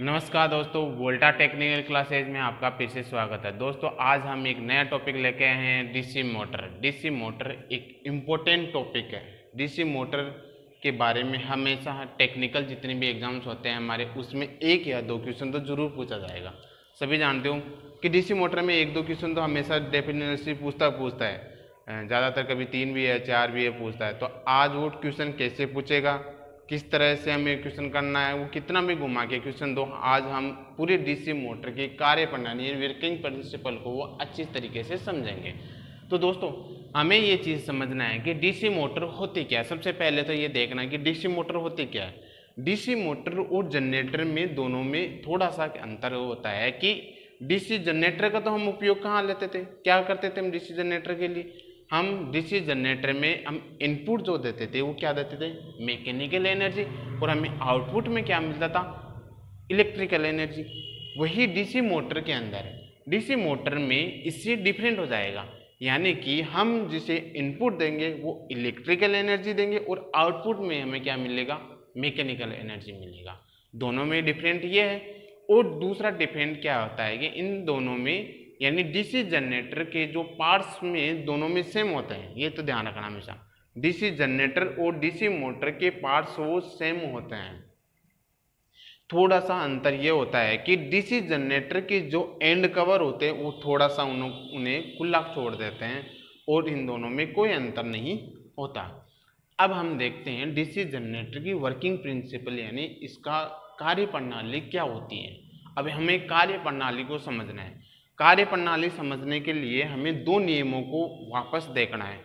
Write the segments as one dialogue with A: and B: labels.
A: नमस्कार दोस्तों, वोल्टा technical classes में आपका फिर से स्वागत है। दोस्तों आज हम एक नया टॉपिक लेके आए हैं, डीसी मोटर। डीसी मोटर एक इम्पोर्टेंट टॉपिक है। डीसी मोटर के बारे में हमेशा टेक्निकल जितने भी एग्जाम्स होते हैं हमारे, उसमें एक या दो क्वेश्चन तो जरूर पूछा जाएगा। सभी जानते हो कि डीसी मोटर में एक दो क्वेश्चन तो हमेशा डेफिनेटली पूछता है। ज़्यादातर कभी 3 भी है, 4 भी है, पूछता है। तो आज वो क्वेश्चन कैसे पूछेगा, किस तरह से हमें क्वेश्चन करना है, वो कितना भी घुमा के क्वेश्चन दो, आज हम पूरे डीसी मोटर की कार्य प्रणाली वर्किंग प्रिंसिपल को वो अच्छी तरीके से समझेंगे। तो दोस्तों हमें ये चीज़ समझना है कि डीसी मोटर होती क्या है। सबसे पहले तो ये देखना है कि डीसी मोटर होती क्या है। डीसी मोटर और जनरेटर में दोनों में थोड़ा सा अंतर होता है कि डीसी जनरेटर का तो हम उपयोग कहाँ लेते थे, क्या करते थे हम डीसी जनरेटर के लिए। हम डीसी जनरेटर में हम इनपुट जो देते थे वो क्या देते थे, मैकेनिकल एनर्जी, और हमें आउटपुट में क्या मिलता था, इलेक्ट्रिकल एनर्जी। वही डीसी मोटर के अंदर है। डीसी मोटर में इससे डिफरेंट हो जाएगा, यानी कि हम जिसे इनपुट देंगे वो इलेक्ट्रिकल एनर्जी देंगे और आउटपुट में हमें क्या मिलेगा, मैकेनिकल एनर्जी मिलेगा। दोनों में डिफरेंट ये है। और दूसरा डिफरेंट क्या होता है कि इन दोनों में, यानी डीसी जनरेटर के जो पार्ट्स में दोनों में सेम होते हैं, ये तो ध्यान रखना हमेशा। डीसी जनरेटर और डीसी मोटर के पार्ट्स वो सेम होते हैं। थोड़ा सा अंतर ये होता है कि डीसी जनरेटर के जो एंड कवर होते हैं वो थोड़ा सा उन्हें खुला छोड़ देते हैं, और इन दोनों में कोई अंतर नहीं होता। अब हम देखते हैं डीसी जनरेटर की वर्किंग प्रिंसिपल, यानी इसका कार्य प्रणाली क्या होती है। अब हमें कार्य प्रणाली को समझना है। कार्य प्रणाली समझने के लिए हमें दो नियमों को वापस देखना है।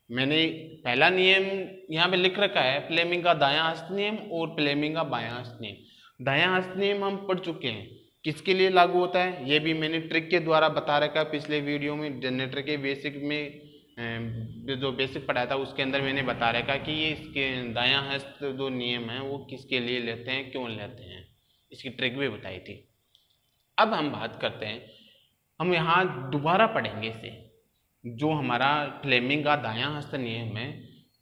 A: मैंने पहला नियम यहाँ पे लिख रखा है, फ्लेमिंग का दायां हस्त नियम और फ्लेमिंग का बायां हस्त नियम। दायां हस्त नियम हम पढ़ चुके हैं, किसके लिए लागू होता है ये भी मैंने ट्रिक के द्वारा बता रखा है पिछले वीडियो में। जनरेटर के बेसिक में जो बेसिक पढ़ाया था उसके अंदर मैंने बता रखा कि ये इसके दायां हस्त जो नियम है वो किसके लिए लेते हैं, क्यों लेते हैं, इसकी ट्रिक भी बताई थी। अब हम बात करते हैं, हम यहाँ दोबारा पढ़ेंगे इसे। जो हमारा फ्लेमिंग का दायां हस्त नियम है,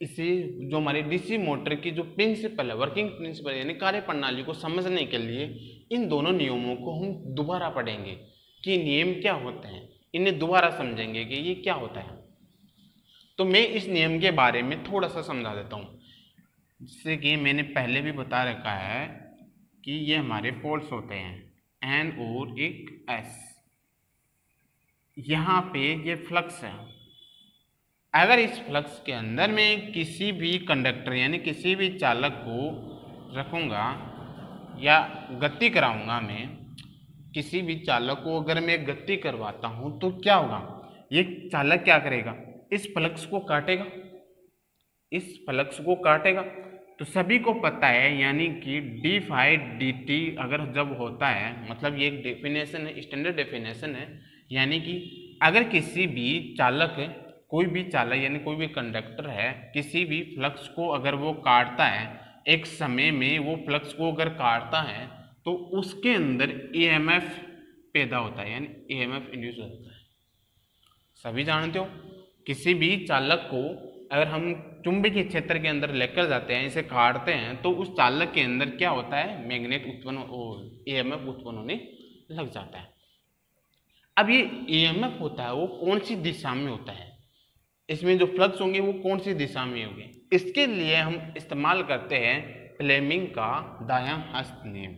A: इसे जो हमारी डीसी मोटर की जो प्रिंसिपल है, वर्किंग प्रिंसिपल यानी कार्य प्रणाली को समझने के लिए इन दोनों नियमों को हम दोबारा पढ़ेंगे कि नियम क्या होते हैं, इन्हें दोबारा समझेंगे कि ये क्या होता है। तो मैं इस नियम के बारे में थोड़ा सा समझा देता हूँ, जिससे कि मैंने पहले भी बता रखा है कि ये हमारे पोल्स होते हैं N और एक S। यहाँ पे ये फ्लक्स है। अगर इस फ्लक्स के अंदर में किसी भी कंडक्टर यानी किसी भी चालक को रखूँगा या गति कराऊँगा, मैं किसी भी चालक को अगर मैं गति करवाता हूँ तो क्या होगा, ये चालक क्या करेगा, इस फ्लक्स को काटेगा, इस फ्लक्स को काटेगा। तो सभी को पता है, यानी कि डी फाई डी टी अगर जब होता है, मतलब ये एक डेफिनेशन है, स्टैंडर्ड डेफिनेशन है, यानी कि अगर किसी भी चालक, कोई भी चालक यानी कोई भी कंडक्टर है, किसी भी फ्लक्स को अगर वो काटता है, एक समय में वो फ्लक्स को अगर काटता है तो उसके अंदर ईएमएफ पैदा होता है, यानी ईएमएफ इंड्यूस होता है। सभी जानते हो, किसी भी चालक को अगर हम चुंबकीय क्षेत्र के अंदर लेकर जाते हैं, इसे काटते हैं, तो उस चालक के अंदर क्या होता है, मैग्नेट उत्पन्न, ईएमएफ उत्पन्न होने लग जाता है। अब ये ईएमएफ होता है वो कौन सी दिशा में होता है, इसमें जो फ्लक्स होंगे वो कौन सी दिशा में होंगे, इसके लिए हम इस्तेमाल करते हैं फ्लेमिंग का दायां हस्त नियम।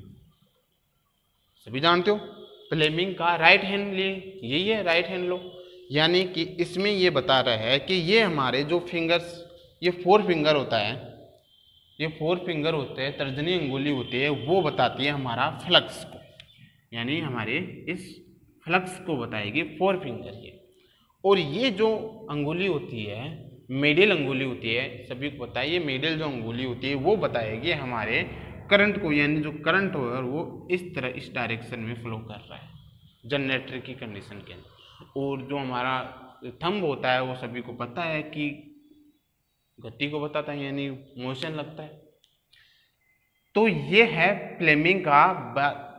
A: सभी जानते हो, फ्लेमिंग का राइट हैंड लिए यही है, राइट हैंड लो। यानी कि इसमें ये बता रहा है कि ये हमारे जो फिंगर्स, ये 4 फिंगर होता है, ये 4 फिंगर होते हैं, तर्जनी अंगुली होती है, वो बताती है हमारा फ्लक्स को, यानी हमारे इस फ्लक्स को बताएगी 4 फिंगर ये। और ये जो अंगुली होती है, मिडिल अंगुली होती है, सभी को पता है, ये मिडिल जो अंगुली होती है वो बताएगी हमारे करंट को, यानी जो करंट हो वो इस तरह, इस डायरेक्शन में फ्लो कर रहा है जनरेटर की कंडीशन के अंदर। और जो हमारा थंब होता है वो सभी को पता है कि गति को बताता है, यानी मोशन लगता है। तो ये है फ्लेमिंग का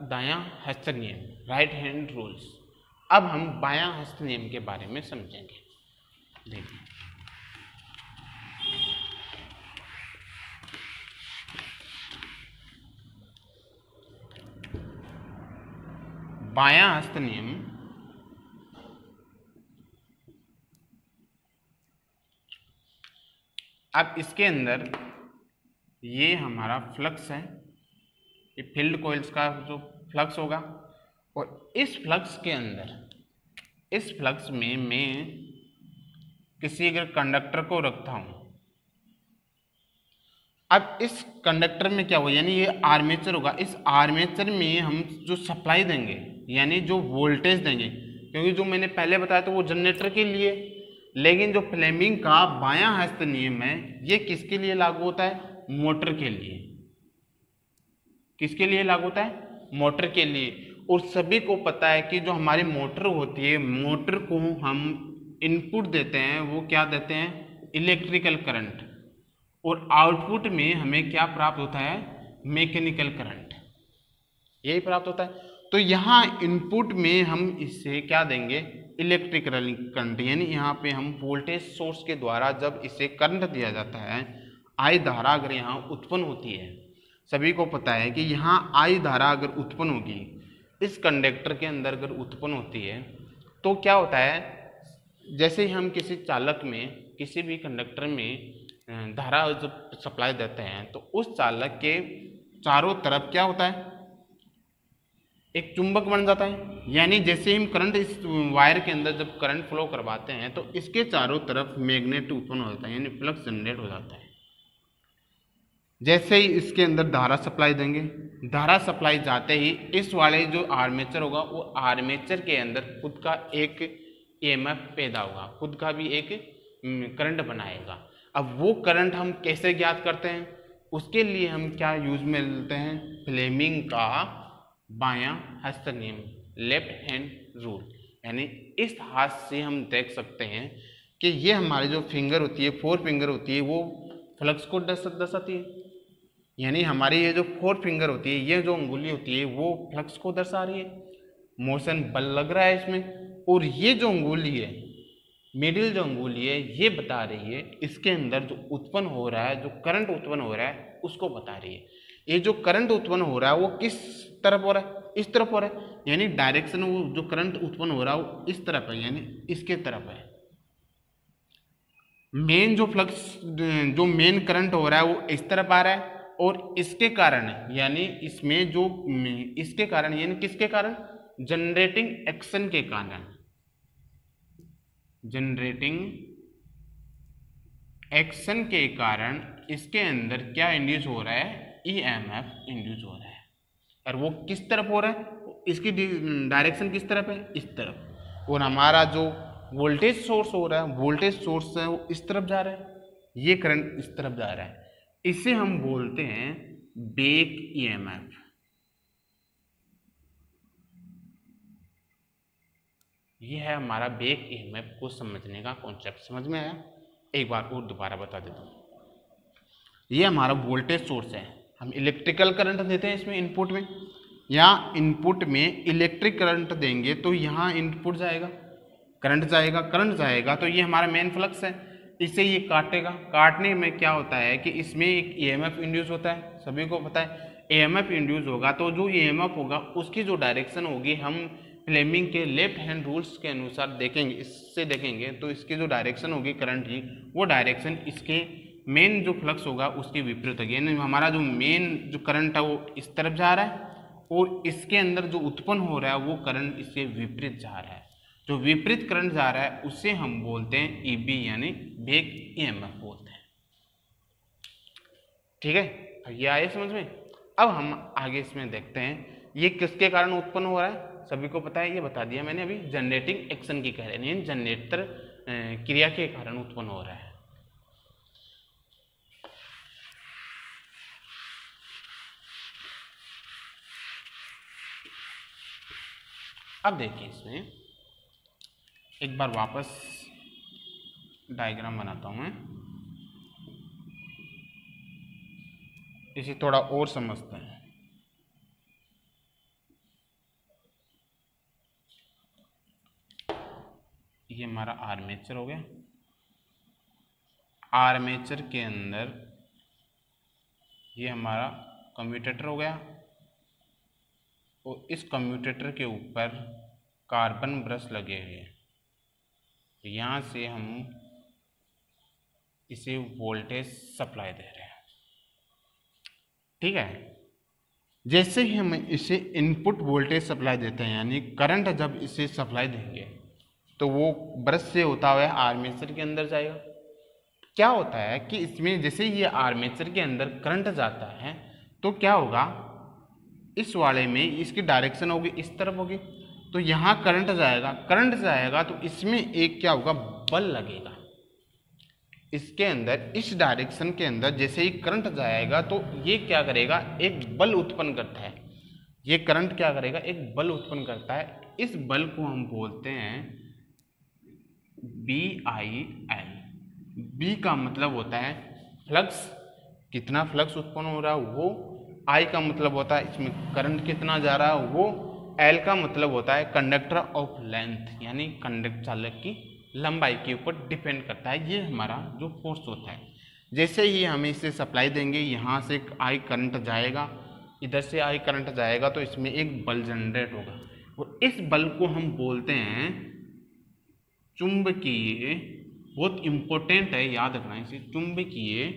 A: दायां हस्त नियम, राइट हैंड रूल्स। अब हम बायां हस्त नियम के बारे में समझेंगे। देखिए, बायां हस्त नियम अब इसके अंदर ये हमारा फ्लक्स है, ये फील्ड कॉइल्स का जो फ्लक्स होगा, और इस फ्लक्स के अंदर, इस फ्लक्स में मैं किसी अगर कंडक्टर को रखता हूं, अब इस कंडक्टर में क्या होगा, यानी ये आर्मेचर होगा, इस आर्मेचर में हम जो सप्लाई देंगे यानी जो वोल्टेज देंगे, क्योंकि जो मैंने पहले बताया था वो जनरेटर के लिए, लेकिन जो फ्लेमिंग का बायां हस्त नियम है ये किसके लिए लागू होता है, मोटर के लिए। किसके लिए लागू होता है, मोटर के लिए। और सभी को पता है कि जो हमारी मोटर होती है, मोटर को हम इनपुट देते हैं, वो क्या देते हैं, इलेक्ट्रिकल करंट, और आउटपुट में हमें क्या प्राप्त होता है, मैकेनिकल करंट, यही प्राप्त होता है। तो यहाँ इनपुट में हम इससे क्या देंगे, इलेक्ट्रिकल करंट, यानी यहाँ पे हम वोल्टेज सोर्स के द्वारा जब इसे करंट दिया जाता है, आई धारा अगर यहाँ उत्पन्न होती है, सभी को पता है कि यहाँ आई धारा अगर उत्पन्न होगी, इस कंडक्टर के अंदर अगर उत्पन्न होती है, तो क्या होता है, जैसे ही हम किसी चालक में, किसी भी कंडक्टर में धारा जब सप्लाई देते हैं, तो उस चालक के चारों तरफ क्या होता है, एक चुंबक बन जाता है। यानी जैसे हम करंट इस वायर के अंदर जब करंट फ्लो करवाते हैं, तो इसके चारों तरफ मैग्नेट उत्पन्न हो जाता है, यानी फ्लक्स जनरेट हो जाता है। जैसे ही इसके अंदर धारा सप्लाई देंगे, धारा सप्लाई जाते ही इस वाले जो आर्मेचर होगा, वो आर्मेचर के अंदर खुद का एक ईएमएफ पैदा होगा, खुद का भी एक करंट बनाएगा। अब वो करंट हम कैसे ज्ञात करते हैं, उसके लिए हम क्या यूज में लेते हैं, फ्लेमिंग का बायां हस्त नियम, लेफ्ट हैंड रूल। यानी इस हाथ से हम देख सकते हैं कि ये हमारी जो फिंगर होती है, फोर फिंगर होती है, वो फ्लक्स को दर्शाती है। यानी हमारी ये जो फोर फिंगर होती है, ये जो उंगली होती है, वो फ्लक्स को दर्शा रही है, मोशन बल लग रहा है इसमें। और ये जो उंगली है, मिडिल जो उंगली है, ये बता रही है इसके अंदर जो उत्पन्न हो रहा है, जो करंट उत्पन्न हो रहा है, उसको बता रही है। ये जो करंट उत्पन्न हो रहा है वो किस तरफ हो रहा है, इस तरफ हो रहा है, यानी डायरेक्शन वो जो करंट उत्पन्न हो रहा है वो इस तरफ है, यानी इसके तरफ है। मेन जो फ्लक्स, जो मेन करंट हो रहा है वो इस तरफ आ रहा है, और इसके कारण, यानी इसमें जो, इसके कारण, यानी किसके कारण, जनरेटिंग एक्शन के कारण, जनरेटिंग एक्शन के कारण इसके अंदर क्या इंड्यूस हो रहा है, ईएमएफ इंड्यूस हो रहा है। और वो किस तरफ हो रहा है, इसकी डायरेक्शन किस तरफ है, इस तरफ। और हमारा जो वोल्टेज सोर्स हो रहा है, वोल्टेज सोर्स है वो इस तरफ जा रहा है, ये करंट इस तरफ जा रहा है। इसे हम बोलते हैं बैक ईएमएफ। ये है हमारा बैक ईएमएफ को समझने का कॉन्सेप्ट। समझ में आया? एक बार और दोबारा बता देता हूँ। ये हमारा वोल्टेज सोर्स है, हम इलेक्ट्रिकल करंट देते हैं इसमें इनपुट में, या इनपुट में इलेक्ट्रिक करंट देंगे तो यहाँ इनपुट जाएगा, करंट जाएगा, करंट जाएगा तो ये हमारा मेन फ्लक्स है, इसे ये काटेगा। काटने में क्या होता है कि इसमें एक ईएमएफ इंड्यूस होता है, सभी को पता है। ईएमएफ इंड्यूस होगा तो जो ईएमएफ होगा उसकी जो डायरेक्शन होगी, हम फ्लेमिंग के लेफ्ट हैंड रूल्स के अनुसार देखेंगे, इससे देखेंगे तो इसकी जो डायरेक्शन होगी करंट की, वो डायरेक्शन इसके मेन जो फ्लक्स होगा उसके विपरीत होगी। यानी हमारा जो मेन जो करंट है वो इस तरफ जा रहा है, और इसके अंदर जो उत्पन्न हो रहा है वो करंट इससे विपरीत जा रहा है। जो विपरीत करंट जा रहा है उसे हम बोलते हैं ईबी, यानी बैक ईएमएफ बोलते हैं। ठीक है, ये आए समझ में? अब हम आगे इसमें देखते हैं ये किसके कारण उत्पन्न हो रहा है। सभी को पता है, ये बता दिया मैंने अभी, जनरेटिंग एक्शन की कह रहे हैं, जनरेटर क्रिया के कारण उत्पन्न हो रहा है। अब देखिए इसमें एक बार वापस डायग्राम बनाता हूं मैं, इसे थोड़ा और समझते हैं। ये हमारा आर्मेचर हो गया, आर्मेचर के अंदर ये हमारा कम्यूटेटर हो गया, और इस कम्यूटेटर के ऊपर कार्बन ब्रश लगे हुए हैं। यहाँ से हम इसे वोल्टेज सप्लाई दे रहे हैं। ठीक है, जैसे ही हम इसे इनपुट वोल्टेज सप्लाई देते हैं, यानी करंट जब इसे सप्लाई देंगे तो वो ब्रश से होता हुआ आर्मेचर के अंदर जाएगा। क्या होता है कि इसमें जैसे ये आर्मेचर के अंदर करंट जाता है तो क्या होगा, इस वाले में इसकी डायरेक्शन होगी इस तरफ होगी, तो यहाँ करंट जाएगा तो इसमें एक क्या होगा, बल लगेगा इसके अंदर, इस डायरेक्शन के अंदर। जैसे ही करंट जाएगा तो ये क्या करेगा, एक बल उत्पन्न करता है। ये करंट क्या करेगा, एक बल उत्पन्न करता है। इस बल को हम बोलते हैं BIL। B का मतलब होता है फ्लक्स, कितना फ्लक्स उत्पन्न हो रहा है वो। I का मतलब होता है इसमें करंट कितना जा रहा है वो। L का मतलब होता है कंडक्टर ऑफ लेंथ, यानी कंडक्टर चालक की लंबाई के ऊपर डिपेंड करता है ये हमारा जो फोर्स होता है। जैसे ही हम इसे सप्लाई देंगे, यहाँ से I करंट जाएगा, इधर से I करंट जाएगा, तो इसमें एक बल जनरेट होगा और इस बल को हम बोलते हैं चुंबकीय। बहुत इंपॉर्टेंट है, याद रखना इसे, चुंबकीय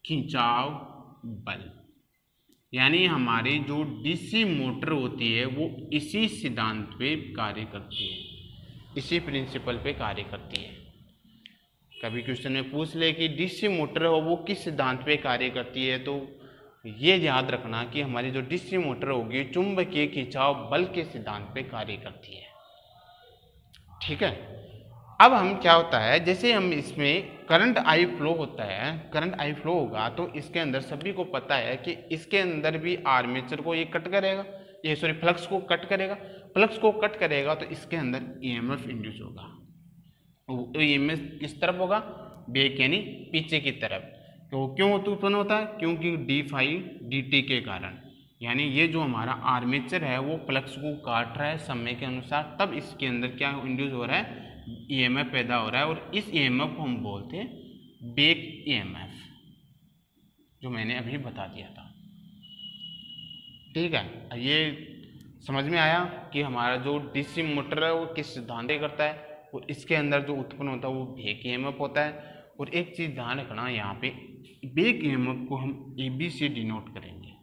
A: खिंचाव बल। यानी हमारी जो डीसी मोटर होती है वो इसी सिद्धांत पे कार्य करती है, इसी प्रिंसिपल पे कार्य करती है। कभी क्वेश्चन में पूछ ले कि डीसी मोटर हो वो किस सिद्धांत पे कार्य करती है, तो ये याद रखना कि हमारी जो डीसी मोटर होगी चुंबकीय खिंचाव बल के सिद्धांत पे कार्य करती है। ठीक है, अब हम क्या होता है, जैसे हम इसमें करंट आई फ्लो होता है, करंट आई फ्लो होगा तो इसके अंदर सभी को पता है कि इसके अंदर भी आर्मेचर को ये कट करेगा, ये सॉरी फ्लक्स को कट करेगा। फ्लक्स को कट करेगा तो इसके अंदर ईएमएफ इंड्यूस होगा। तो ईएमएफ किस तरफ होगा, बैक यानी पीछे की तरफ। तो क्यों उत्पन्न होता है, क्योंकि d∅dt के कारण, यानी ये जो हमारा आर्मेचर है वो फ्लक्स को काट रहा है समय के अनुसार, तब इसके अंदर क्या इंड्यूस हो रहा है, ईएमएफ पैदा हो रहा है। और इस ईएमएफ को हम बोलते हैं बैक ईएमएफ, जो मैंने अभी बता दिया था। ठीक है, ये समझ में आया कि हमारा जो डीसी मोटर है वो किस सिद्धांत करता है और इसके अंदर जो उत्पन्न होता है वो बैक ईएमएफ होता है। और एक चीज़ ध्यान रखना, यहाँ पे बैक ईएमएफ को हम AB से डिनोट करेंगे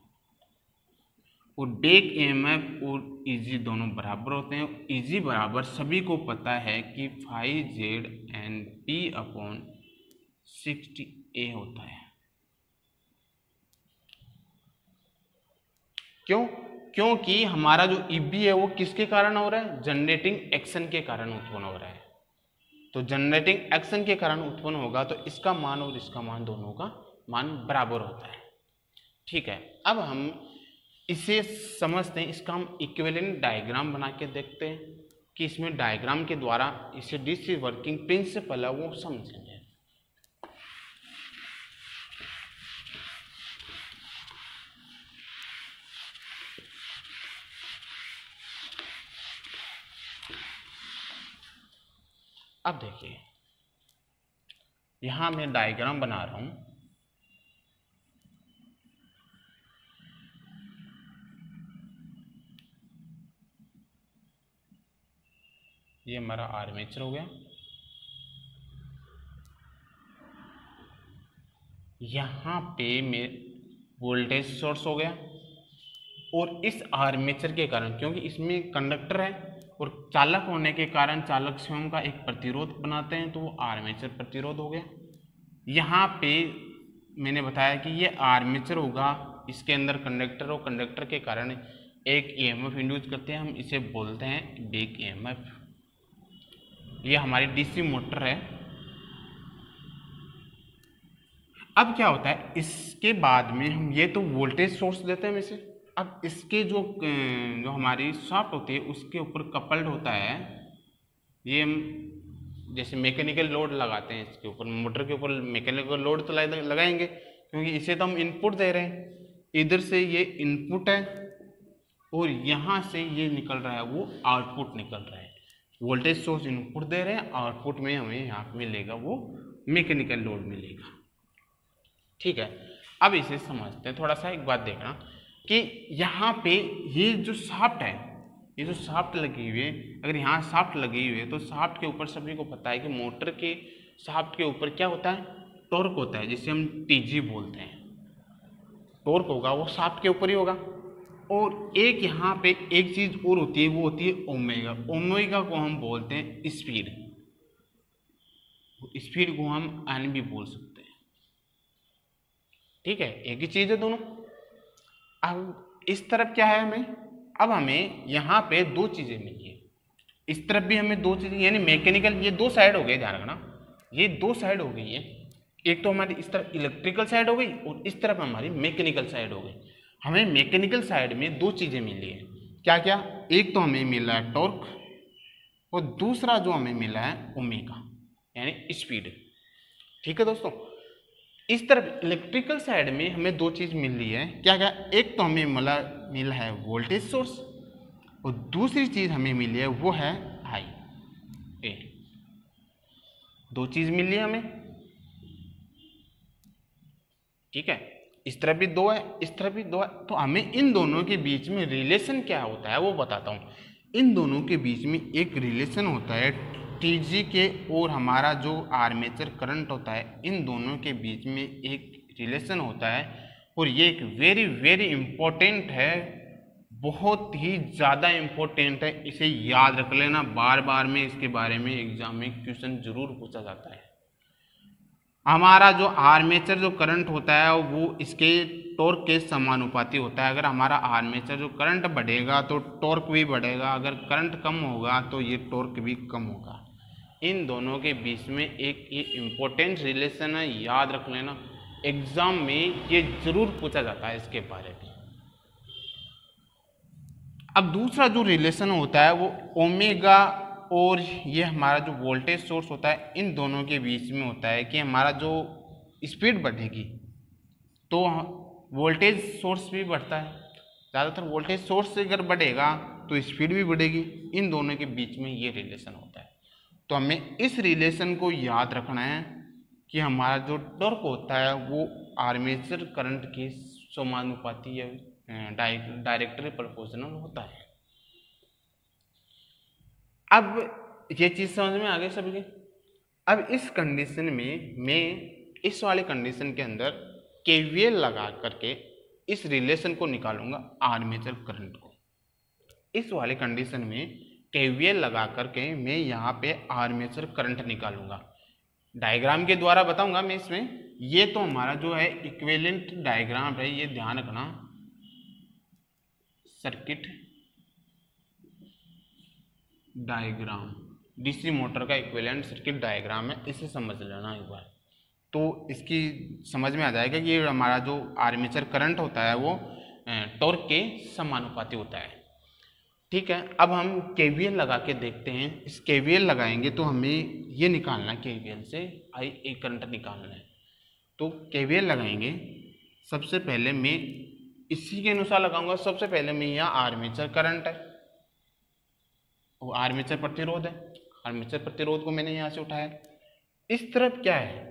A: और बैक ईएमएफ और EG दोनों बराबर होते हैं। EG बराबर सभी को पता है कि Φ/P/60A होता है। क्यों, क्योंकि हमारा जो EB है वो किसके कारण हो रहा है, जनरेटिंग एक्शन के कारण उत्पन्न हो रहा है। तो जनरेटिंग एक्शन के कारण उत्पन्न होगा तो इसका मान और इसका मान, दोनों का मान बराबर होता है। ठीक है, अब हम इसे समझते हैं, इसका हम इक्विवेलेंट डायग्राम बना के देखते हैं कि इसमें डायग्राम के द्वारा इसे डीसी वर्किंग प्रिंसिपल है वो समझेंगे। अब देखिए, यहां मैं डायग्राम बना रहा हूं। ये हमारा आर्मेचर हो गया, यहाँ पे वोल्टेज सोर्स हो गया और इस आर्मेचर के कारण, क्योंकि इसमें कंडक्टर है और चालक होने के कारण चालक स्वयं का एक प्रतिरोध बनाते हैं, तो वो आर्मेचर प्रतिरोध हो गया। यहाँ पे मैंने बताया कि ये आर्मेचर होगा, इसके अंदर कंडक्टर हो, कंडक्टर के कारण एक ईएमएफ इंड्यूस करते हैं, हम इसे बोलते हैं बैक ईएमएफ। ये हमारी डीसी मोटर है। अब क्या होता है, इसके बाद में हम ये तो वोल्टेज सोर्स देते हैं इसे। अब इसके जो हमारी शाफ्ट होती है उसके ऊपर कपल्ड होता है, ये हम जैसे मैकेनिकल लोड लगाते हैं इसके ऊपर, मोटर के ऊपर मैकेनिकल लोड तो लगाएंगे क्योंकि इसे तो हम इनपुट दे रहे हैं। इधर से ये इनपुट है और यहाँ से ये निकल रहा है वो आउटपुट निकल रहा है। वोल्टेज सोर्स इनपुट दे रहे हैं, आउटपुट में हमें यहाँ पे मिलेगा वो मैकेनिकल लोड मिलेगा। ठीक है, अब इसे समझते हैं थोड़ा सा। एक बात देखना, कि यहाँ पे ये जो शाफ्ट है, ये जो शाफ्ट लगी हुई है, अगर यहाँ शाफ्ट लगी हुई है तो शाफ्ट के ऊपर सभी को पता है कि मोटर के शाफ्ट के ऊपर क्या होता है, टॉर्क होता है, जिसे हम टीजी बोलते हैं। टॉर्क होगा वो शाफ्ट के ऊपर ही होगा। और एक यहाँ पे एक चीज और होती है, वो होती है ओमेगा। ओमेगा को हम बोलते हैं स्पीड, स्पीड को हम एन भी बोल सकते हैं। ठीक है, एक ही चीज है दोनों। अब इस तरफ क्या है हमें, अब हमें यहाँ पे दो चीजें मिली है, इस तरफ भी हमें दो चीजें, यानी मैकेनिकल, ये दो साइड हो गए, ध्यान रखना, ये दो साइड हो गई है। एक तो हमारी इस तरफ इलेक्ट्रिकल साइड हो गई और इस तरफ हमारी मैकेनिकल साइड हो गई। हमें मैकेनिकल साइड में दो चीजें मिली है, क्या क्या, एक तो हमें मिला है टॉर्क और दूसरा जो हमें मिला है ओमेगा यानी स्पीड। ठीक है दोस्तों, इस तरफ इलेक्ट्रिकल साइड में हमें दो चीज मिल रही है, क्या क्या, एक तो हमें मिला है वोल्टेज सोर्स और दूसरी चीज हमें मिली है वो है आई ए। दो चीज मिल रही है हमें। ठीक है, इस तरफ भी दो है, इस तरफ भी दो है, तो हमें इन दोनों के बीच में रिलेशन क्या होता है वो बताता हूं। इन दोनों के बीच में एक रिलेशन होता है टीजी के और हमारा जो आर्मेचर करंट होता है, इन दोनों के बीच में एक रिलेशन होता है और ये एक वेरी वेरी इंपॉर्टेंट है, बहुत ही ज़्यादा इंपॉर्टेंट है। इसे याद रख लेना, बार बार में इसके बारे में एग्जाम में क्वेश्चन जरूर पूछा जाता है। हमारा जो आर्मेचर जो करंट होता है वो इसके टॉर्क के समानुपाती होता है। अगर हमारा आर्मेचर जो करंट बढ़ेगा तो टॉर्क भी बढ़ेगा, अगर करंट कम होगा तो ये टॉर्क भी कम होगा। इन दोनों के बीच में एक ये इम्पोर्टेंट रिलेशन है, याद रख लेना, एग्जाम में ये जरूर पूछा जाता है इसके बारे में। अब दूसरा जो रिलेशन होता है वो ओमेगा और ये हमारा जो वोल्टेज सोर्स होता है, इन दोनों के बीच में होता है कि हमारा जो स्पीड बढ़ेगी तो वोल्टेज सोर्स भी बढ़ता है। ज़्यादातर वोल्टेज सोर्स से अगर बढ़ेगा तो स्पीड भी बढ़ेगी। इन दोनों के बीच में ये रिलेशन होता है। तो हमें इस रिलेशन को याद रखना है कि हमारा जो टॉर्क होता है वो आर्मेचर करंट के समानुपाती या डायरेक्टली प्रोपोर्शनल होता है। अब ये चीज समझ में आ गई सभी की। अब इस कंडीशन में मैं इस वाले कंडीशन के अंदर केवीएल लगा करके इस रिलेशन को निकालूंगा आर्मेचर करंट को। इस वाले कंडीशन में केवीएल लगा करके मैं यहाँ पे आर्मेचर करंट निकालूंगा। डायग्राम के द्वारा बताऊंगा मैं इसमें। ये तो हमारा जो है इक्विवेलेंट डायग्राम है, ये ध्यान रखना, सर्किट डायग्राम, डीसी मोटर का इक्विवेलेंट सर्किट डायग्राम है, इसे समझ लेना एक बार तो इसकी समझ में आ जाएगा कि ये हमारा जो आर्मेचर करंट होता है वो टॉर्क के समानुपाती होता है। ठीक है, अब हम केवीएल लगा के देखते हैं। इस केवीएल लगाएंगे तो हमें ये निकालना है, केवीएल से आई ए करंट निकालना है। तो केवीएल लगाएंगे, सबसे पहले मैं इसी के अनुसार लगाऊंगा। सबसे पहले मैं यहाँ आर्मेचर करंट है, वो आर्मेचर प्रतिरोध है, आर्मेचर प्रतिरोध को मैंने यहाँ से उठाया। इस तरफ क्या है,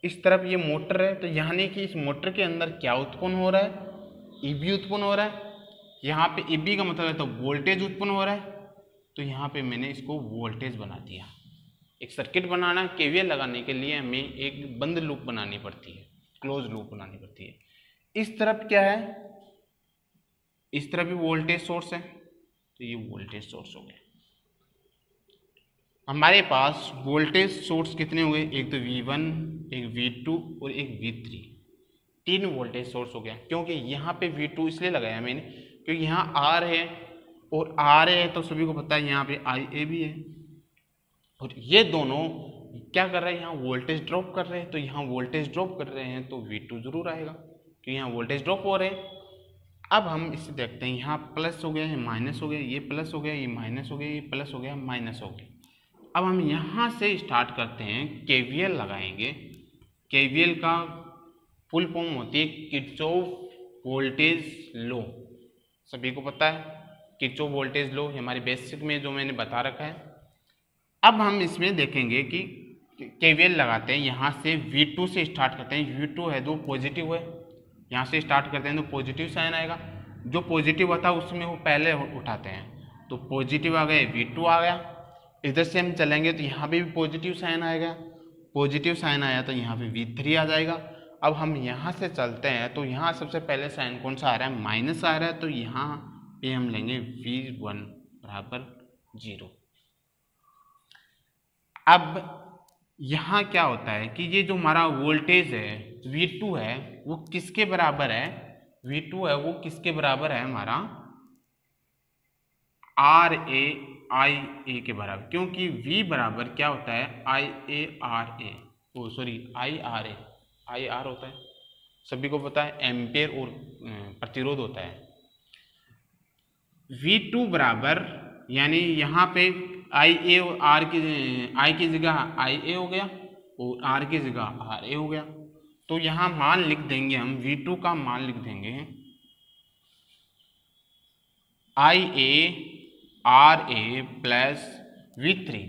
A: इस तरफ ये मोटर है, तो यानी कि इस मोटर के अंदर क्या उत्पन्न हो रहा है, ईबी उत्पन्न हो रहा है। यहाँ पे ईबी का मतलब है तो वोल्टेज उत्पन्न हो रहा है, तो यहाँ पे मैंने इसको वोल्टेज बना दिया। एक सर्किट बनाना है केवीएल लगाने के लिए हमें एक बंद लूप बनानी पड़ती है, क्लोज लूप बनानी पड़ती है। इस तरफ क्या है, इस तरफ भी वोल्टेज सोर्स है, तो ये वोल्टेज सोर्स हो गया। हमारे पास वोल्टेज सोर्स कितने हुए, एक तो V1, एक V2 और एक V3, 3 वोल्टेज सोर्स हो गया। क्योंकि यहाँ पे V2 इसलिए लगाया मैंने क्योंकि यहाँ R है और R है तो सभी को पता है यहाँ पे IA भी है, और ये दोनों क्या कर रहे हैं, यहाँ वोल्टेज ड्रॉप कर रहे हैं। तो यहाँ वोल्टेज ड्रॉप कर रहे हैं तो V2 जरूर आएगा क्योंकि यहाँ वोल्टेज ड्रॉप हो रहे हैं। अब हम इसे देखते हैं, यहाँ प्लस हो गया, ये माइनस हो गया, ये प्लस हो गया, ये माइनस हो गया, ये प्लस हो गया, माइनस हो गया। अब हम यहाँ से स्टार्ट करते हैं, केवीएल लगाएंगे। केवीएल का फुल फॉर्म होती है किरचॉफ वोल्टेज लॉ, सभी को पता है किरचॉफ वोल्टेज लॉ, हमारी बेसिक में जो मैंने बता रखा है। अब हम इसमें देखेंगे कि केवीएल लगाते हैं, यहाँ से V2 से स्टार्ट करते हैं। V2 है जो पॉजिटिव है, यहाँ से स्टार्ट करते हैं तो पॉजिटिव साइन आएगा। जो पॉजिटिव होता है उसमें वो पहले उठाते हैं। तो पॉजिटिव आ गए, V2 आ गया। इधर से हम चलेंगे तो यहाँ पे भी पॉजिटिव साइन आएगा, पॉजिटिव साइन आया तो यहाँ पे V3 आ जाएगा। अब हम यहाँ से चलते हैं तो यहाँ सबसे पहले साइन कौन सा आ रहा है, माइनस आ रहा है, तो यहाँ पे हम लेंगे V1 बराबर 0। अब यहाँ क्या होता है कि ये जो हमारा वोल्टेज है V2 है वो किसके बराबर है, V2 है वो किसके बराबर है, हमारा RA के बराबर, क्योंकि V बराबर क्या होता है IARA, ओ सॉरी IR होता है, सभी को पता है, एम्पेयर और प्रतिरोध होता है। V2 बराबर यानी यहाँ पे IA और I की जगह IA हो गया और R की जगह RA हो गया। तो यहाँ मान लिख देंगे हम, V2 का मान लिख देंगे IARA प्लस V3।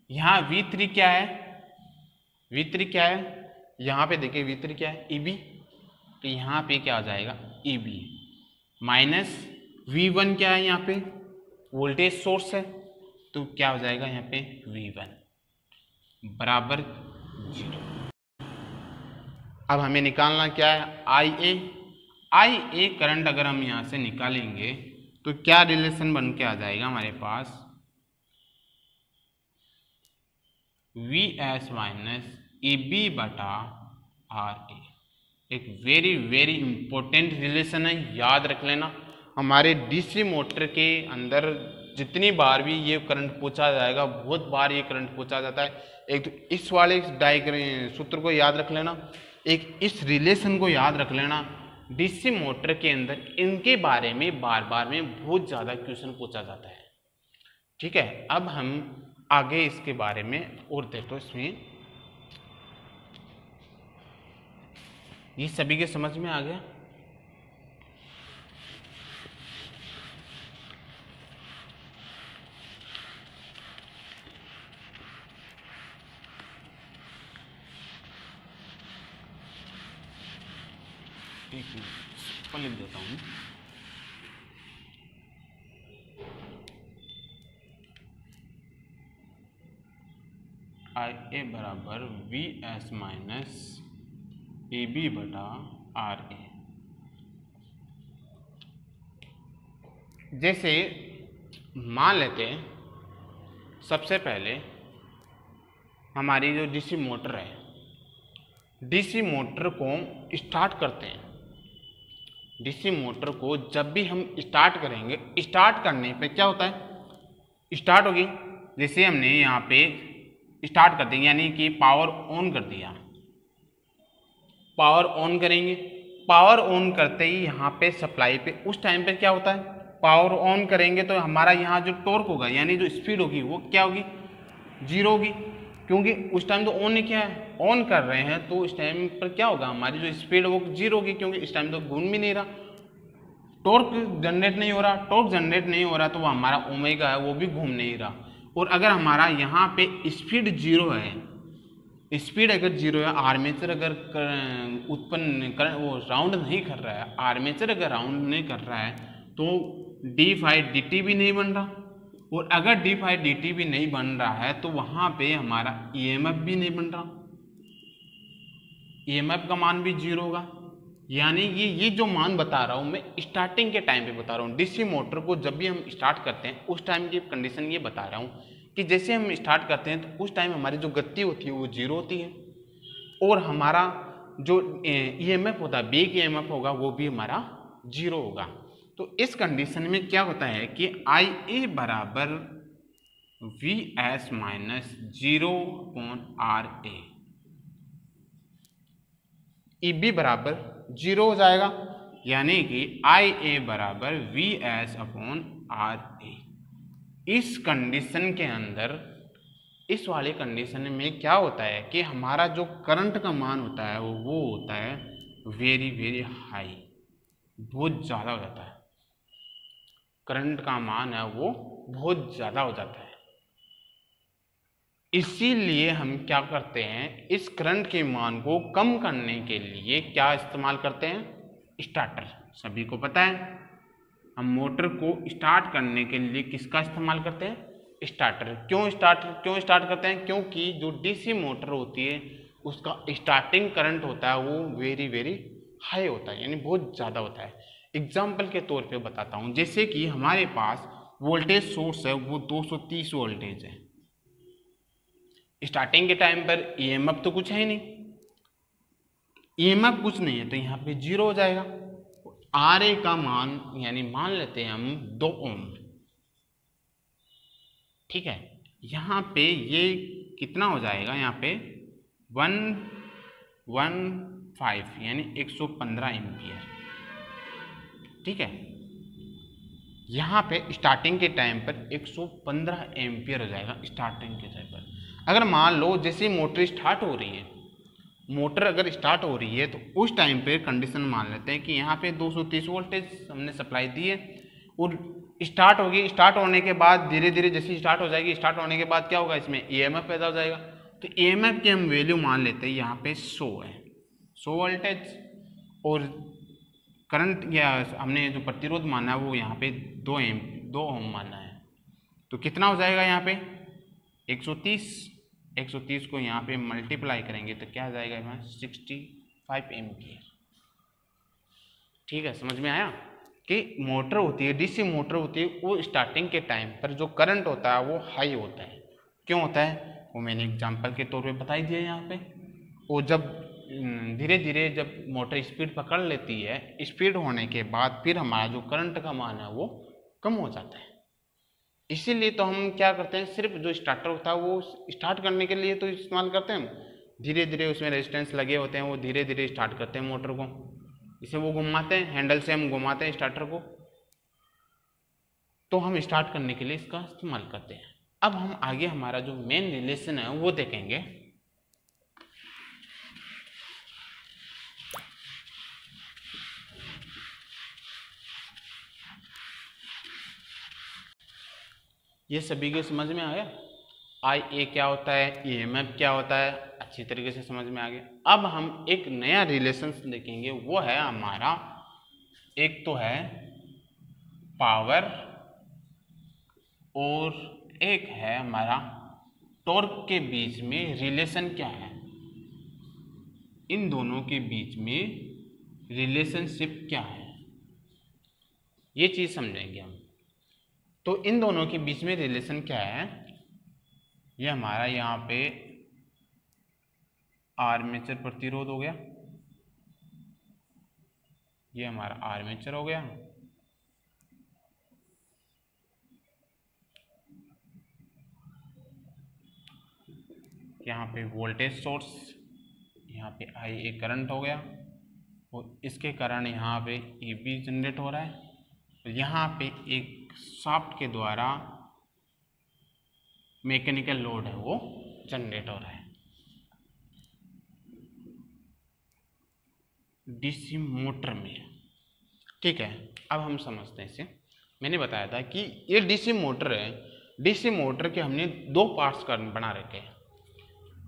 A: यहाँ V3 क्या है, V3 क्या है, यहाँ पे देखिए V3 क्या है, EB, तो यहाँ पे क्या आ जाएगा EB माइनस V1 क्या है, यहाँ पे वोल्टेज सोर्स है, तो क्या हो जाएगा यहाँ पे V1 बराबर 0। अब हमें निकालना क्या है, IA करंट अगर हम यहाँ से निकालेंगे तो क्या रिलेशन बन के आ जाएगा हमारे पास, VS माइनस EB बटा RA। एक वेरी इंपॉर्टेंट रिलेशन है, याद रख लेना। हमारे DC मोटर के अंदर जितनी बार भी ये करंट पूछा जाएगा, बहुत बार ये करंट पूछा जाता है। एक तो इस वाले डायग्राम सूत्र को याद रख लेना, एक इस रिलेशन को याद रख लेना। DC मोटर के अंदर इनके बारे में बार में बहुत ज़्यादा क्वेश्चन पूछा जाता है। ठीक है, अब हम आगे इसके बारे में और देखो। इसमें ये सभी के समझ में आ गया। एक मिनट लिख देता हूँ। IA बराबर VS माइनस EB बटा RA। जैसे मान लेते हैं सबसे पहले हमारी जो DC मोटर है, DC मोटर को स्टार्ट करते हैं। DC मोटर को जब भी हम स्टार्ट करेंगे, स्टार्ट करने पे क्या होता है, स्टार्ट होगी, जैसे हमने यहाँ पे स्टार्ट कर देंगे यानी कि पावर ऑन कर दिया, पावर ऑन करेंगे, पावर ऑन करते ही यहाँ पे सप्लाई पे उस टाइम पे क्या होता है, पावर ऑन करेंगे तो हमारा यहाँ जो टॉर्क होगा यानी जो स्पीड होगी वो क्या होगी, 0 होगी, क्योंकि उस टाइम तो ऑन क्या है, ऑन कर रहे हैं, तो इस टाइम पर क्या होगा, हमारी जो स्पीड वो 0 होगी, क्योंकि इस टाइम तो घूम भी नहीं रहा, टॉर्क जनरेट नहीं हो रहा, टॉर्क जनरेट नहीं हो रहा, तो वो हमारा ओमेगा है वो भी घूम नहीं रहा। और अगर हमारा यहाँ पे स्पीड 0 है, स्पीड अगर 0 है, आर्मेचर अगर उत्पन्न कर वो राउंड नहीं कर रहा है, आर्मेचर अगर राउंड नहीं कर रहा है तो d∅dt भी नहीं बन रहा, और अगर d∅dt भी नहीं बन रहा है तो वहाँ पे हमारा EMF भी नहीं बन रहा, EMF का मान भी 0 होगा। यानी ये जो मान बता रहा हूँ मैं स्टार्टिंग के टाइम पे बता रहा हूँ। DC मोटर को जब भी हम स्टार्ट करते हैं उस टाइम की कंडीशन ये बता रहा हूँ कि जैसे हम स्टार्ट करते हैं तो उस टाइम हमारी जो गति होती है वो 0 होती है, और हमारा जो EMF होता है, बैक EMF होगा, वो भी हमारा 0 होगा। तो इस कंडीशन में क्या होता है कि IA बराबर VS माइनस 0/RA, EB बराबर 0 हो जाएगा, यानी कि IA बराबर VS/RA। इस कंडीशन के अंदर, इस वाले कंडीशन में क्या होता है कि हमारा जो करंट का मान होता है वो होता है वेरी हाई, बहुत ज़्यादा हो जाता है, करंट का मान है वो बहुत ज़्यादा हो जाता है। इसीलिए हम क्या करते हैं, इस करंट के मान को कम करने के लिए क्या इस्तेमाल करते हैं, स्टार्टर, सभी को पता है। हम मोटर को स्टार्ट करने के लिए किसका इस्तेमाल करते हैं? स्टार्टर। क्यों स्टार्ट करते हैं? क्योंकि जो डीसी मोटर होती है उसका स्टार्टिंग करंट होता है वो वेरी वेरी हाई होता है, यानी बहुत ज़्यादा होता है। एग्जाम्पल के तौर पे बताता हूँ, जैसे कि हमारे पास वोल्टेज सोर्स है वो 230 वोल्टेज है। स्टार्टिंग के टाइम पर ईएमएफ तो कुछ है ही नहीं, ईएमएफ कुछ नहीं है तो यहाँ पे 0 हो जाएगा। आर ए का मान यानी मान लेते हैं हम 2 ओम, ठीक है। यहाँ पे ये कितना हो जाएगा? यहाँ पे 115 यानी 115 एम्पियर, ठीक है। यहाँ पे स्टार्टिंग के टाइम पर 115 एम्पियर हो जाएगा स्टार्टिंग के टाइम पर। अगर मान लो जैसे मोटर स्टार्ट हो रही है, मोटर अगर स्टार्ट हो रही है तो उस टाइम पे कंडीशन मान लेते हैं कि यहाँ पे 230 वोल्टेज हमने सप्लाई दी है और स्टार्ट होगी। स्टार्ट होने के बाद धीरे धीरे जैसे स्टार्ट हो जाएगी, स्टार्ट होने के बाद क्या होगा? इसमें ईएमएफ पैदा हो जाएगा। तो ईएमएफ की हम वैल्यू मान लेते हैं यहाँ पे 100 है, 100 वोल्टेज। और करंट या हमने जो प्रतिरोध माना है वो यहाँ पे 2 ओम माना है, तो कितना हो जाएगा यहाँ पे? 130 को यहाँ पे मल्टीप्लाई करेंगे तो क्या आ जाएगा? यहाँ 65 एम्पियर, ठीक है। समझ में आया कि मोटर होती है, डीसी मोटर होती है, वो स्टार्टिंग के टाइम पर जो करंट होता है वो हाई होता है। क्यों होता है वो मैंने एग्जांपल के तौर पे बता ही दिया यहाँ पे। और जब धीरे धीरे जब मोटर स्पीड पकड़ लेती है, स्पीड होने के बाद फिर हमारा जो करंट का मान है वो कम हो जाता है। इसीलिए तो हम क्या करते हैं, सिर्फ जो स्टार्टर होता है वो स्टार्ट करने के लिए तो इस्तेमाल करते हैं। धीरे धीरे उसमें रेजिस्टेंस लगे होते हैं, वो धीरे धीरे स्टार्ट करते हैं मोटर को। इसे वो घुमाते हैं, हैंडल से हम घुमाते हैं स्टार्टर को, तो हम स्टार्ट करने के लिए इसका इस्तेमाल करते हैं। अब हम आगे हमारा जो मेन रिलेशन है वो देखेंगे। ये सभी के समझ में आ गया? आई ए क्या होता है, ईएमएफ क्या होता है, अच्छी तरीके से समझ में आ गया। अब हम एक नया रिलेशन देखेंगे, वो है हमारा, एक तो है पावर और एक है हमारा टॉर्क के बीच में रिलेशन क्या है। इन दोनों के बीच में रिलेशनशिप क्या है, ये चीज समझेंगे हम। तो इन दोनों के बीच में रिलेशन क्या है, ये हमारा यहाँ पे आर्मेचर प्रतिरोध हो गया, ये हमारा आर्मेचर हो गया, यहाँ पे वोल्टेज सोर्स, यहाँ पे आई ए करंट हो गया और इसके कारण यहाँ पे ए बी जनरेट हो रहा है। तो यहाँ पे एक शाफ्ट के द्वारा मैकेनिकल लोड है वो जनरेट हो रहा है। डीसी मोटर में, ठीक है। अब हम समझते हैं इसे। मैंने बताया था कि ये डीसी मोटर है, डीसी मोटर के हमने 2 पार्ट्स बना रखे हैं।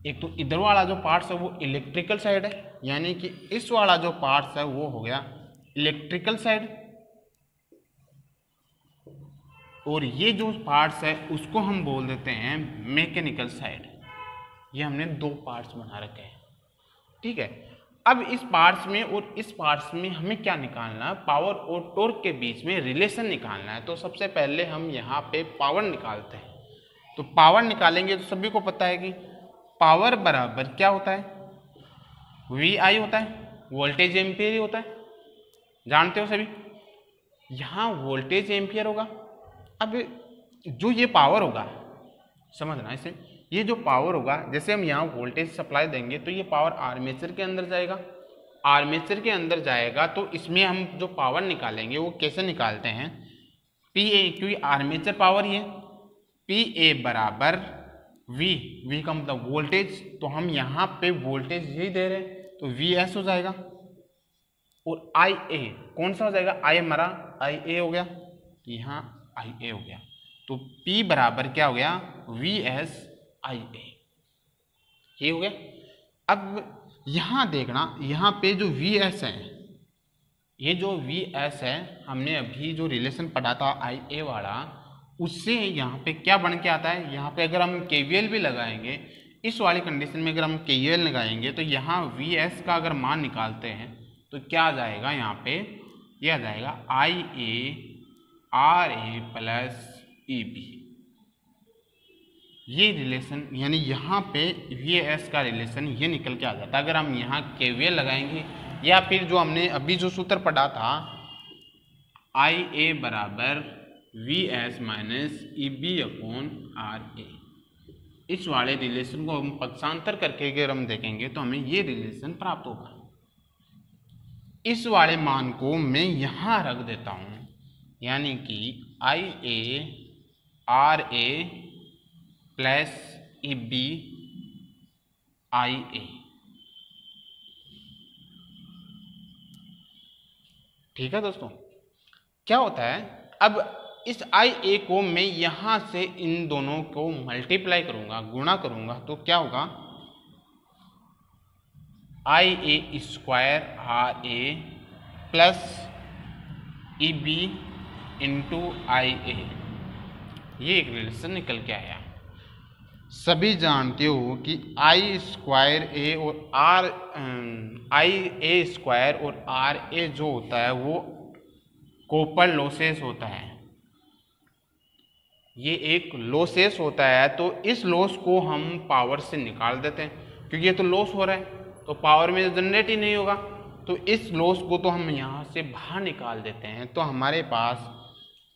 A: एक तो इधर वाला जो पार्ट्स है वो इलेक्ट्रिकल साइड है, यानी कि इस वाला जो पार्ट्स है वो हो गया इलेक्ट्रिकल साइड, और ये जो पार्ट्स है उसको हम बोल देते हैं मैकेनिकल साइड। ये हमने 2 पार्ट्स बना रखे हैं, ठीक है। अब इस पार्ट्स में और इस पार्ट्स में हमें क्या निकालना है, पावर और टॉर्क के बीच में रिलेशन निकालना है। तो सबसे पहले हम यहाँ पे पावर निकालते हैं। तो पावर निकालेंगे तो सभी को पता है कि पावर बराबर क्या होता है, VI होता है, वोल्टेज एम्पियर ही होता है, जानते हो सभी। यहाँ वोल्टेज एम्पियर होगा। अब जो ये पावर होगा, समझना इसे, ये जो पावर होगा, जैसे हम यहाँ वोल्टेज सप्लाई देंगे तो ये पावर आर्मेचर के अंदर जाएगा, आर्मेचर के अंदर जाएगा तो इसमें हम जो पावर निकालेंगे वो कैसे निकालते हैं, PA, क्योंकि आर्मेचर पावर ही है, PA बराबर V का मतलब वोल्टेज, तो हम यहाँ पे वोल्टेज यही दे रहे हैं तो VS हो जाएगा। और IA कौन सा हो जाएगा, I हमारा IA हो गया, यहाँ IA हो गया, तो P बराबर क्या हो गया, VS IA, ये हो गया। अब यहाँ देखना, यहाँ पे जो VS है ये जो वी एस है, हमने अभी जो रिलेशन पढ़ा था आई ए वाला, उससे यहाँ पे क्या बन के आता है, यहाँ पे अगर हम केवीएल भी लगाएंगे, इस वाली कंडीशन में अगर हम केवीएल लगाएंगे तो यहाँ वी एस का अगर मान निकालते हैं तो क्या आ जाएगा, यहाँ पे ये आ जाएगा I A R A plus E B. ये रिलेशन यानी यहाँ पे वी एस का रिलेशन ये निकल के आ जाता है अगर हम यहाँ केवीएल लगाएंगे, या फिर जो हमने अभी जो सूत्र पढ़ा था आई ए बराबर V S minus E B upon R A, इस वाले रिलेशन को हम पक्षांतर करके अगर हम देखेंगे तो हमें ये रिलेशन प्राप्त होगा। इस वाले मान को मैं यहाँ रख देता हूँ, यानी कि I A R A plus E B I A. ठीक है दोस्तों, क्या होता है, अब इस आई ए को मैं यहाँ से इन दोनों को मल्टीप्लाई करूँगा, गुणा करूँगा, तो क्या होगा, I A square R A plus E B into I A, ये एक रिलेशन निकल के आया। सभी जानते हो कि आई स्क्वायर ए और आर आई ए स्क्वायर और आर ए जो होता है वो कॉपर लॉसेस होता है, ये एक लॉसेस होता है। तो इस लॉस को हम पावर से निकाल देते हैं, क्योंकि ये तो लॉस हो रहा है तो पावर में जनरेट ही नहीं होगा, तो इस लॉस को तो हम यहाँ से बाहर निकाल देते हैं। तो हमारे पास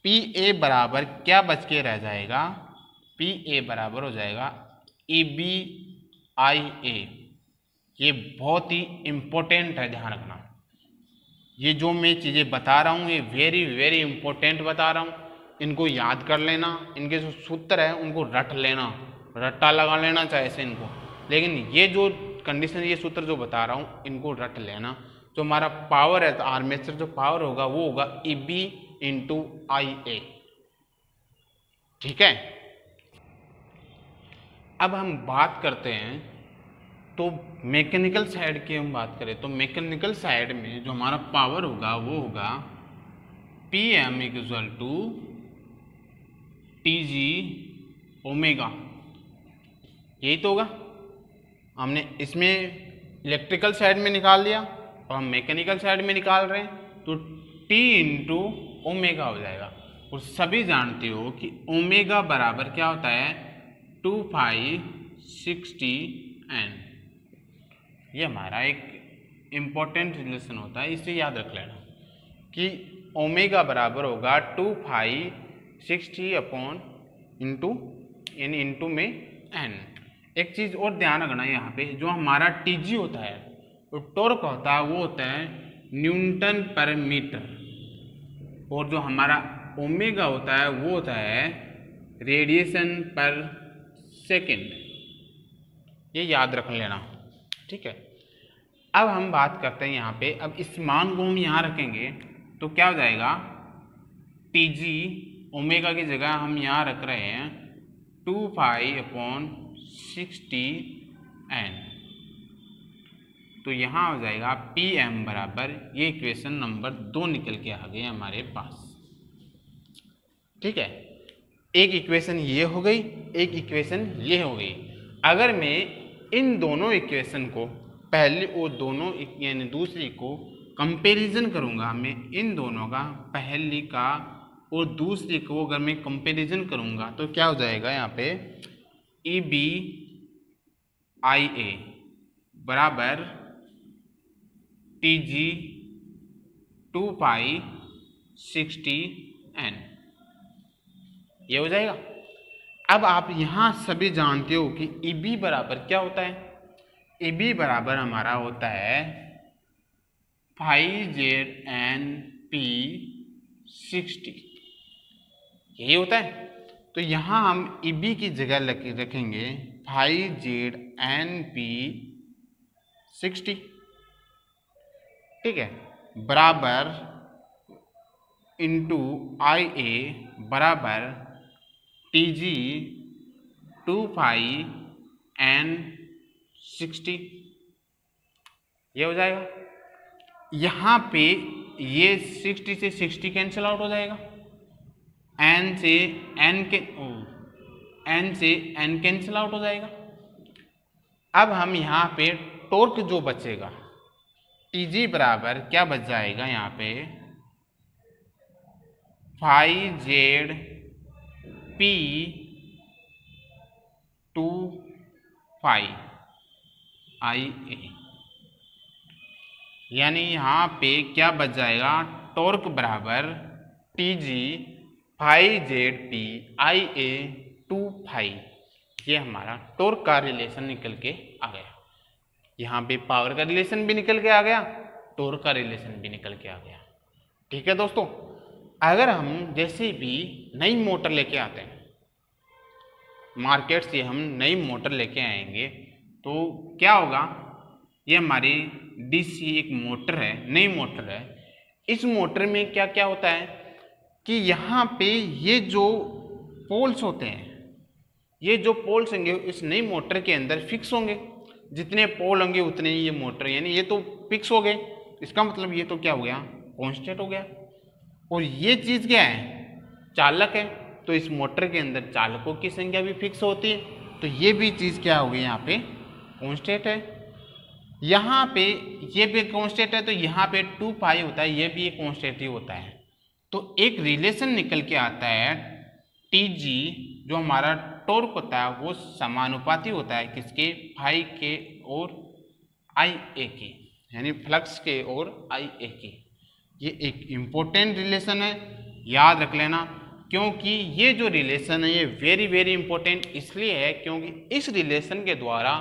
A: पी ए बराबर क्या बच के रह जाएगा, पी ए बराबर हो जाएगा ई बी आई ए। ये बहुत ही इम्पोर्टेंट है, ध्यान रखना। ये जो मैं चीज़ें बता रहा हूँ ये वेरी वेरी इम्पोर्टेंट बता रहा हूँ, इनको याद कर लेना, इनके जो सूत्र है उनको रट लेना, रट्टा लगा लेना चाहे ऐसे इनको, लेकिन ये जो कंडीशन, ये सूत्र जो बता रहा हूँ इनको रट लेना। जो हमारा पावर है, तो आर्मेचर जो पावर होगा वो होगा ई बी इंटू आई ए। ठीक है, अब हम बात करते हैं तो मैकेनिकल साइड की हम बात करें तो मैकेनिकल साइड में जो हमारा पावर होगा वो होगा P M equal to T G omega, यही तो होगा। हमने इसमें इलेक्ट्रिकल साइड में निकाल लिया और हम मैकेनिकल साइड में निकाल रहे हैं, तो टी इंटू ओमेगा हो जाएगा। और सभी जानते हो कि ओमेगा बराबर क्या होता है, 2π60 n। ये हमारा एक इम्पोर्टेंट रिलेशन होता है, इसे याद रख लेना कि ओमेगा बराबर होगा 2π60 अपॉन इंटू यानी इंटू में n। एक चीज़ और ध्यान रखना है यहाँ पे, जो हमारा टीजी होता है तो टॉर्क होता है वो होता है न्यूटन पर मीटर, और जो हमारा ओमेगा होता है वो होता है रेडिएशन पर सेकेंड। ये याद रख लेना, ठीक है। अब हम बात करते हैं यहाँ पे, अब इस मान को हम यहाँ रखेंगे तो क्या हो जाएगा, टी जी ओमेगा की जगह हम यहाँ रख रहे हैं 2π/60 n, तो यहाँ हो जाएगा पी एम बराबर, ये इक्वेशन नंबर 2 निकल के आ गए हमारे पास। ठीक है, एक इक्वेशन ये हो गई, एक इक्वेशन ये हो गई। अगर मैं इन दोनों इक्वेशन को पहली और दोनों यानी दूसरी को कंपैरिजन करूंगा, मैं इन दोनों का पहली का और दूसरी को अगर मैं कंपैरिजन करूंगा तो क्या हो जाएगा, यहाँ पे ई बी आई ए बराबर टी जी 2π60 n, ये हो जाएगा। अब आप यहाँ सभी जानते हो कि ई बी बराबर क्या होता है, ई बी बराबर हमारा होता है 5ZnP60, यही होता है। तो यहाँ हम ई बी की जगह रखेंगे 5ZnP60, ठीक है, बराबर इंटू आई ए बराबर टी जी 2π/60, ये हो जाएगा। यहाँ पे ये 60 से 60 कैंसिल आउट हो जाएगा, एन से एन कैंसिल आउट हो जाएगा। अब हम यहाँ पे टॉर्क जो बचेगा टीजी बराबर क्या बच जाएगा यहाँ पे 5Z P 2 IA, यानी यहाँ पे क्या बच जाएगा टॉर्क बराबर TG 5ZP IA 2 ये हमारा टॉर्क का रिलेशन निकल के आ गया। यहाँ पे पावर का रिलेशन भी निकल के आ गया, टॉर्क का रिलेशन भी निकल के आ गया। ठीक है दोस्तों, अगर हम जैसे भी नई मोटर लेके आते हैं मार्केट से, हम नई मोटर लेके आएंगे तो क्या होगा, ये हमारी डीसी एक मोटर है, नई मोटर है। इस मोटर में क्या क्या होता है कि यहाँ पे ये जो पोल्स होते हैं, ये जो पोल्स होंगे इस नई मोटर के अंदर फिक्स होंगे। जितने पोल होंगे उतने ही ये मोटर, यानी ये तो फिक्स हो गए, इसका मतलब ये तो क्या हो गया कांस्टेंट हो गया। और ये चीज़ क्या है चालक है, तो इस मोटर के अंदर चालकों की संख्या भी फिक्स होती है, तो ये भी चीज़ क्या हो गई यहाँ पे कांस्टेंट है। यहाँ पे ये भी कांस्टेंट है, तो यहाँ पे 2 पाई होता है, ये भी एक कांस्टेंट ही होता है। तो एक रिलेशन निकल के आता है टीजी जो हमारा टॉर्क होता है वो समानुपाती होता है किसके फाई के और आई ए के, यानी फ्लक्स के और आई ए के। ये एक इम्पोर्टेंट रिलेशन है, याद रख लेना, क्योंकि ये जो रिलेशन है ये वेरी वेरी इंपॉर्टेंट इसलिए है क्योंकि इस रिलेशन के द्वारा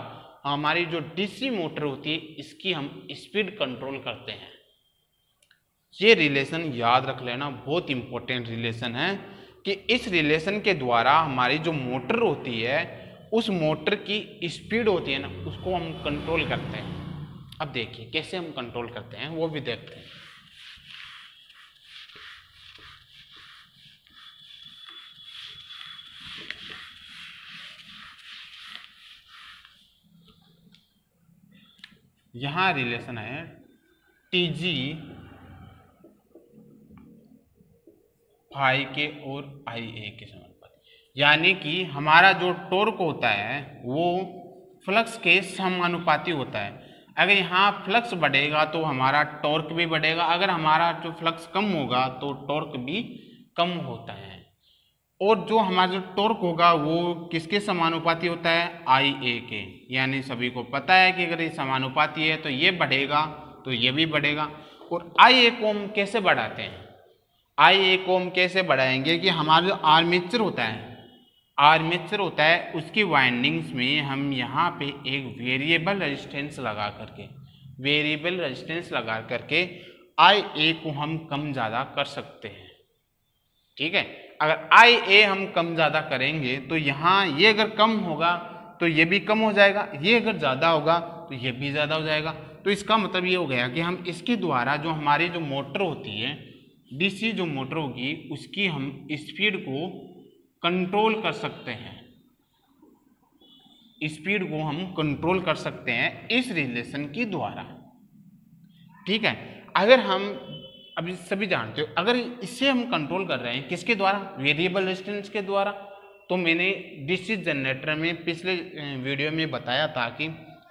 A: हमारी जो डीसी मोटर होती है इसकी हम स्पीड कंट्रोल करते हैं। ये रिलेशन याद रख लेना, बहुत इंपॉर्टेंट रिलेशन है कि इस रिलेशन के द्वारा हमारी जो मोटर होती है उस मोटर की स्पीड होती है ना, उसको हम कंट्रोल करते हैं। अब देखिए कैसे हम कंट्रोल करते हैं वो भी देखते हैं। यहाँ रिलेशन है टीजी फाई के और आई ए के समानुपाती, यानी कि हमारा जो टॉर्क होता है वो फ्लक्स के समानुपाती होता है। अगर यहाँ फ्लक्स बढ़ेगा तो हमारा टॉर्क भी बढ़ेगा, अगर हमारा जो फ्लक्स कम होगा तो टॉर्क भी कम होता है। और जो हमारा जो टॉर्क होगा वो किसके समानुपाती होता है आई ए के, यानी सभी को पता है कि अगर ये समानुपाती है तो ये बढ़ेगा तो ये भी बढ़ेगा। और आई ए को हम कैसे बढ़ाते हैं, आई ए को हम कैसे बढ़ाएंगे कि हमारा जो आर्मेचर होता है उसकी वाइंडिंग्स में हम यहाँ पे एक वेरिएबल रेजिस्टेंस लगा करके आई ए को हम कम ज़्यादा कर सकते हैं। ठीक है, अगर आई ए हम कम ज़्यादा करेंगे तो यहाँ ये अगर कम होगा तो ये भी कम हो जाएगा, ये अगर ज़्यादा होगा तो ये भी ज़्यादा हो जाएगा। तो इसका मतलब ये हो गया कि हम इसके द्वारा जो हमारी जो मोटर होती है डीसी जो मोटर होगी उसकी हम स्पीड को कंट्रोल कर सकते हैं, स्पीड को हम कंट्रोल कर सकते हैं इस रिलेशन के द्वारा। ठीक है, अगर हम अभी सभी जानते हो अगर इससे हम कंट्रोल कर रहे हैं किसके द्वारा, वेरिएबल रेजिस्टेंस के द्वारा। तो मैंने डीसी जनरेटर में पिछले वीडियो में बताया था कि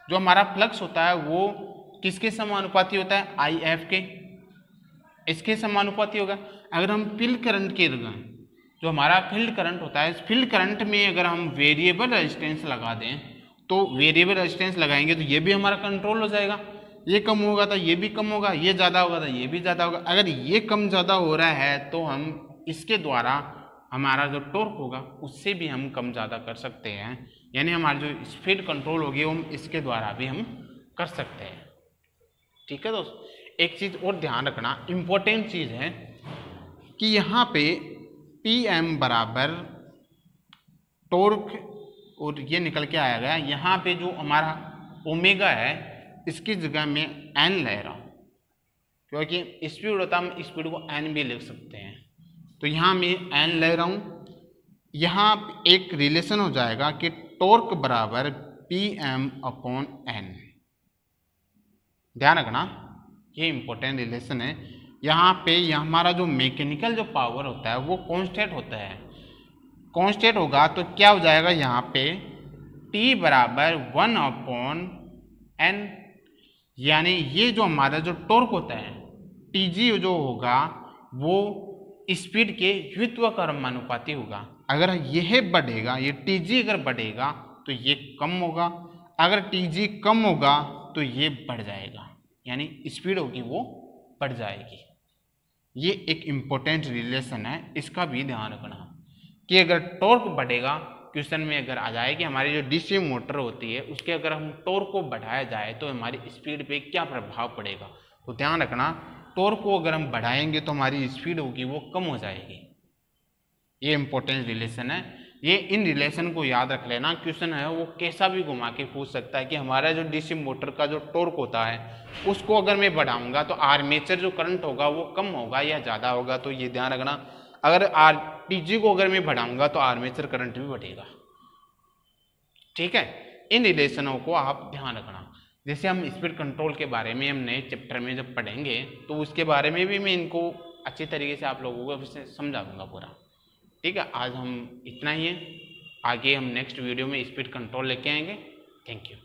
A: जो हमारा फ्लक्स होता है वो किसके समानुपाती होता है आई एफ के, इसके समानुपाती होगा। अगर हम फील्ड करंट के जो हमारा फील्ड करंट होता है इस फील्ड करंट में अगर हम वेरिएबल रेजिस्टेंस लगा दें तो वेरिएबल रेजिस्टेंस लगाएंगे तो ये भी हमारा कंट्रोल हो जाएगा, ये कम होगा तो ये भी कम होगा, ये ज़्यादा होगा तो ये भी ज़्यादा होगा। अगर ये कम ज़्यादा हो रहा है तो हम इसके द्वारा हमारा जो टॉर्क होगा उससे भी हम कम ज़्यादा कर सकते हैं, यानी हमारी जो स्पीड कंट्रोल होगी वो हम इसके द्वारा भी हम कर सकते हैं। ठीक है दोस्त, एक चीज़ और ध्यान रखना, इम्पोर्टेंट चीज़ है कि यहाँ पे पी एम बराबर टॉर्क और ये निकल के आया गया, यहाँ पे जो हमारा ओमेगा है इसकी जगह में एन ले रहा हूँ क्योंकि स्पीड होता है, हम स्पीड को एन भी लिख सकते हैं। तो यहाँ मैं एन ले रहा हूँ, यहाँ एक रिलेशन हो जाएगा कि टॉर्क बराबर पी एम अपॉन एन। ध्यान रखना ये इंपॉर्टेंट रिलेशन है। यहाँ पे हमारा जो मैकेनिकल जो पावर होता है वो कांस्टेंट होता है, कांस्टेंट होगा तो क्या हो जाएगा यहाँ पे T बराबर 1/n, यानी ये जो हमारा जो टॉर्क होता है TG जो होगा वो स्पीड के व्युत्व क्रमानुपाती होगा। अगर यह बढ़ेगा, ये TG अगर बढ़ेगा तो ये कम होगा, अगर TG कम होगा तो ये बढ़ जाएगा, यानी स्पीड होगी वो बढ़ जाएगी। ये एक इम्पोर्टेंट रिलेशन है, इसका भी ध्यान रखना कि अगर टॉर्क बढ़ेगा, क्वेश्चन में अगर आ जाए कि हमारी जो डीसी मोटर होती है उसके अगर हम टॉर्क को बढ़ाया जाए तो हमारी स्पीड पे क्या प्रभाव पड़ेगा, तो ध्यान रखना टॉर्क को अगर हम बढ़ाएंगे तो हमारी स्पीड होगी वो कम हो जाएगी। ये इंपॉर्टेंट रिलेशन है, ये इन रिलेशन को याद रख लेना। क्वेश्चन है वो कैसा भी घुमा के पूछ सकता है कि हमारा जो डीसी मोटर का जो टॉर्क होता है उसको अगर मैं बढ़ाऊंगा तो आर्मेचर जो करंट होगा वो कम होगा या ज़्यादा होगा, तो ये ध्यान रखना। अगर टीजी को अगर मैं बढ़ाऊंगा तो आर्मेचर करंट भी बढ़ेगा। ठीक है, इन रिलेशनों को आप ध्यान रखना। जैसे हम स्पीड कंट्रोल के बारे में हम नए चैप्टर में जब पढ़ेंगे तो उसके बारे में भी मैं इनको अच्छी तरीके से आप लोगों को समझा दूंगा पूरा। ठीक है, आज हम इतना ही है, आगे हम नेक्स्ट वीडियो में स्पीड कंट्रोल लेके आएंगे। Thank you.